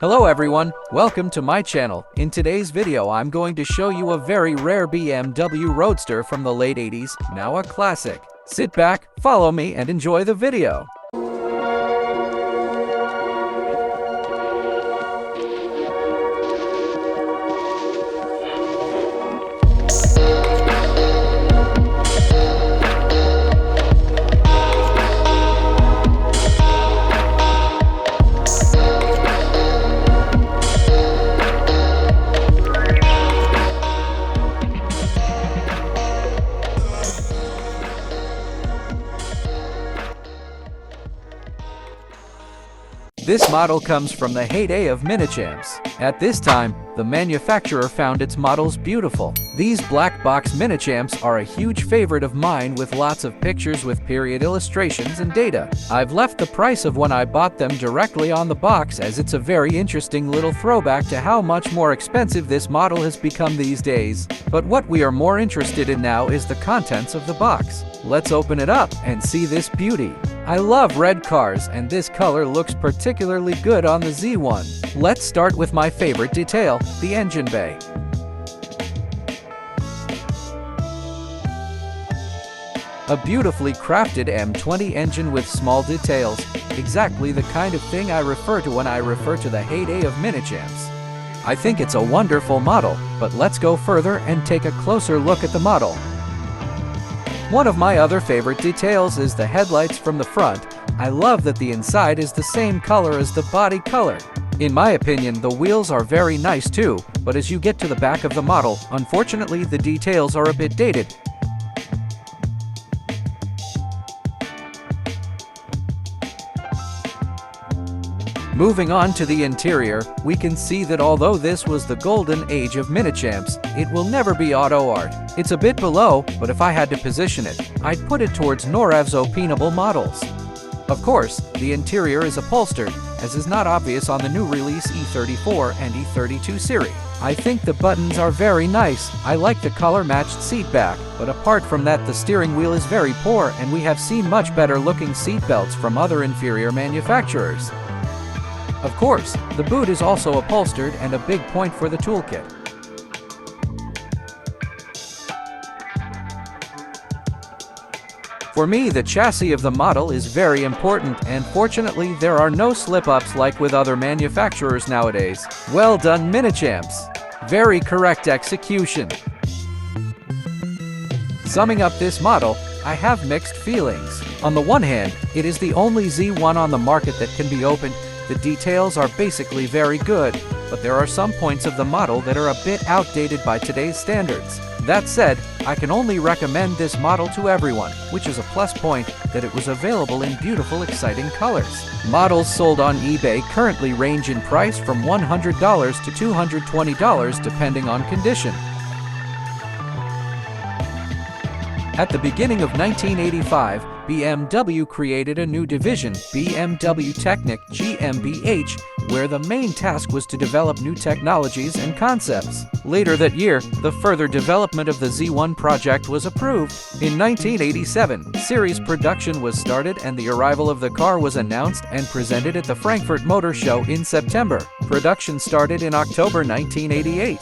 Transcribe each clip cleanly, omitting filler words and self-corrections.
Hello everyone, welcome to my channel. In today's video I'm going to show you a very rare BMW Roadster from the late 80s, now a classic. Sit back, follow me and enjoy the video. This model comes from the heyday of Minichamps. At this time, the manufacturer found its models beautiful. These black box Minichamps are a huge favorite of mine with lots of pictures with period illustrations and data. I've left the price of when I bought them directly on the box as it's a very interesting little throwback to how much more expensive this model has become these days. But what we are more interested in now is the contents of the box. Let's open it up and see this beauty. I love red cars and this color looks particularly good on the Z1. Let's start with my favorite detail, the engine bay. A beautifully crafted M20 engine with small details, exactly the kind of thing I refer to when I refer to the heyday of Minichamps. I think it's a wonderful model, but let's go further and take a closer look at the model. One of my other favorite details is the headlights from the front. I love that the inside is the same color as the body color. In my opinion, the wheels are very nice too, but as you get to the back of the model, unfortunately the details are a bit dated. Moving on to the interior, we can see that although this was the golden age of Minichamps, it will never be auto art. It's a bit below, but if I had to position it, I'd put it towards Norav's opinable models. Of course, the interior is upholstered, as is not obvious on the new release E34 and E32 series. I think the buttons are very nice. I like the color-matched seat back, but apart from that the steering wheel is very poor and we have seen much better looking seat belts from other inferior manufacturers. Of course, the boot is also upholstered and a big point for the toolkit. For me, the chassis of the model is very important and fortunately there are no slip-ups like with other manufacturers nowadays. Well done Minichamps! Very correct execution. Summing up this model, I have mixed feelings. On the one hand, it is the only Z1 on the market that can be opened. The details are basically very good, but there are some points of the model that are a bit outdated by today's standards. That said, I can only recommend this model to everyone, which is a plus point that it was available in beautiful, exciting colors. Models sold on eBay currently range in price from $100 to $220 depending on condition. At the beginning of 1985, BMW created a new division, BMW Technik GmbH, where the main task was to develop new technologies and concepts. Later that year, the further development of the Z1 project was approved. In 1987, series production was started and the arrival of the car was announced and presented at the Frankfurt Motor Show in September. Production started in October 1988.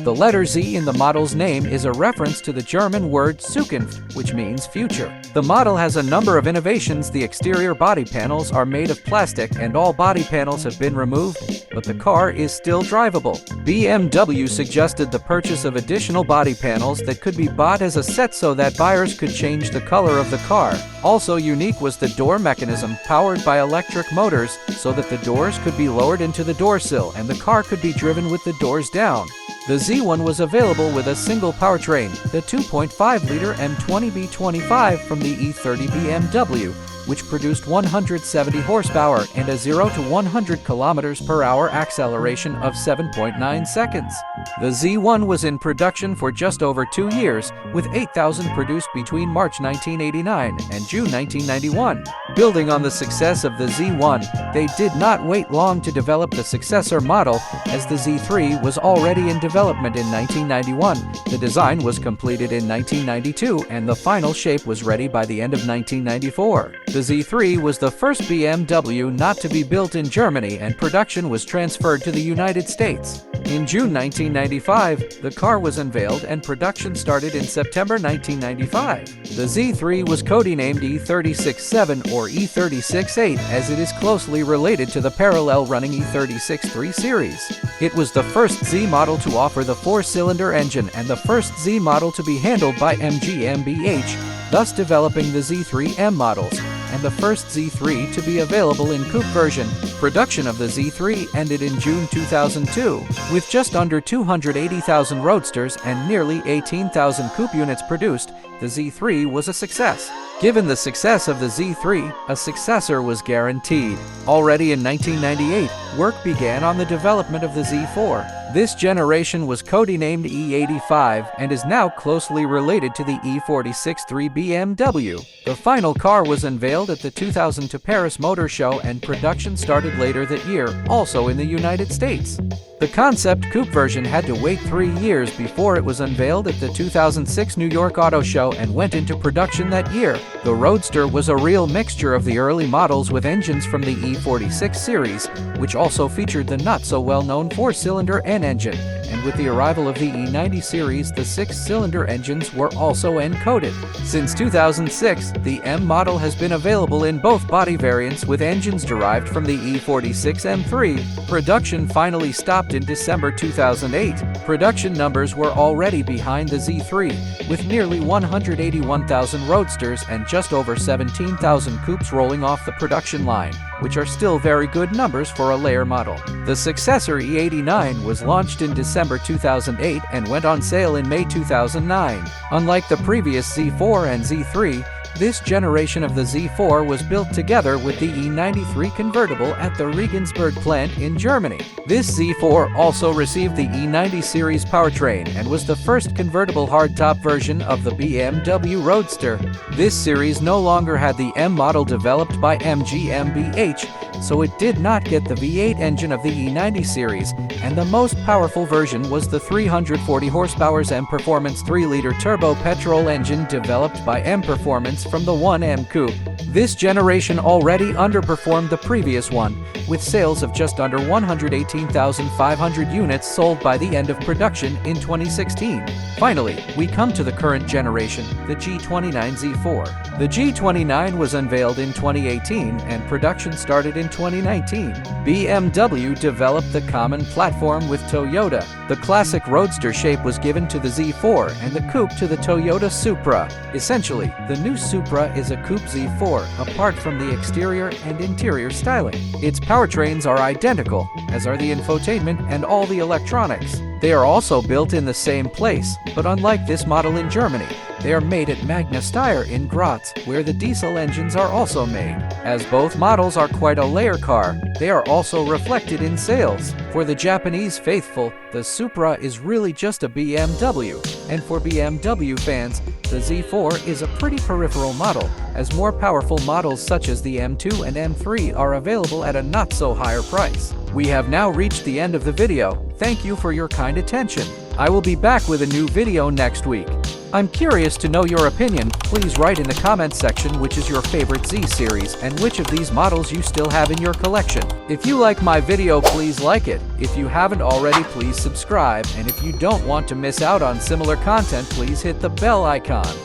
The letter Z in the model's name is a reference to the German word Zukunft, which means future. The model has a number of innovations. The exterior body panels are made of plastic and all body panels have been removed, but the car is still drivable. BMW suggested the purchase of additional body panels that could be bought as a set so that buyers could change the color of the car. Also unique was the door mechanism powered by electric motors so that the doors could be lowered into the door sill and the car could be driven with the doors down. The Z1 was available with a single powertrain, the 2.5-liter M20B25 from the E30 BMW, which produced 170 horsepower and a 0 to 100 km/h acceleration of 7.9 seconds. The Z1 was in production for just over 2 years, with 8,000 produced between March 1989 and June 1991. Building on the success of the Z1, they did not wait long to develop the successor model, as the Z3 was already in development in 1991. The design was completed in 1992, and the final shape was ready by the end of 1994. The Z3 was the first BMW not to be built in Germany, and production was transferred to the United States. In June 1995, the car was unveiled and production started in September 1995. The Z3 was codenamed E36-7 or E36-8, as it is closely related to the parallel-running E36-3 series. It was the first Z model to offer the 4-cylinder engine and the first Z model to be handled by GmbH, thus developing the Z3M models, and the first Z3 to be available in coupe version. Production of the Z3 ended in June 2002. With just under 280,000 Roadsters and nearly 18,000 coupe units produced, the Z3 was a success. Given the success of the Z3, a successor was guaranteed. Already in 1998, work began on the development of the Z4. This generation was codenamed E85 and is now closely related to the E46-3 BMW. The final car was unveiled at the 2002 Paris Motor Show, and production started later that year, also in the United States. The concept coupe version had to wait 3 years before it was unveiled at the 2006 New York Auto Show and went into production that year. The Roadster was a real mixture of the early models with engines from the E46 series, which also featured the not-so-well-known 4-cylinder N engine, and with the arrival of the E90 series, the 6-cylinder engines were also N-coded. Since 2006, the M model has been available in both body variants with engines derived from the E46 M3. Production finally stopped in December 2008. Production numbers were already behind the Z3, with nearly 181,000 Roadsters and just over 17,000 coupes rolling off the production line, which are still very good numbers for a layer model. The successor E89 was launched in December 2008 and went on sale in May 2009. Unlike the previous Z4 and Z3, this generation of the Z4 was built together with the E93 convertible at the Regensburg plant in Germany. This Z4 also received the E90 series powertrain and was the first convertible hardtop version of the BMW Roadster. This series no longer had the M model developed by GmbH, so it did not get the V8 engine of the E90 series, and the most powerful version was the 340 horsepower M Performance 3-liter turbo petrol engine developed by M Performance from the 1M Coupe. This generation already underperformed the previous one, with sales of just under 118,500 units sold by the end of production in 2016. Finally, we come to the current generation, the G29 Z4. The G29 was unveiled in 2018 and production started in 2019. BMW developed the common platform with Toyota. The classic Roadster shape was given to the Z4 and the coupe to the Toyota Supra. Essentially, the new Supra is a coupe Z4, apart from the exterior and interior styling. Its powertrains are identical, as are the infotainment and all the electronics. They are also built in the same place, but unlike this model in Germany, they are made at Magna Steyr in Graz, where the diesel engines are also made. As both models are quite a layer car, they are also reflected in sales. For the Japanese faithful, the Supra is really just a BMW, and for BMW fans, the Z4 is a pretty peripheral model, as more powerful models such as the M2 and M3 are available at a not-so-higher price. We have now reached the end of the video. Thank you for your kind attention. I will be back with a new video next week. I'm curious to know your opinion. Please write in the comments section which is your favorite Z series and which of these models you still have in your collection. If you like my video, please like it. If you haven't already, please subscribe. And if you don't want to miss out on similar content, please hit the bell icon.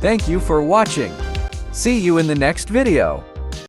Thank you for watching. See you in the next video.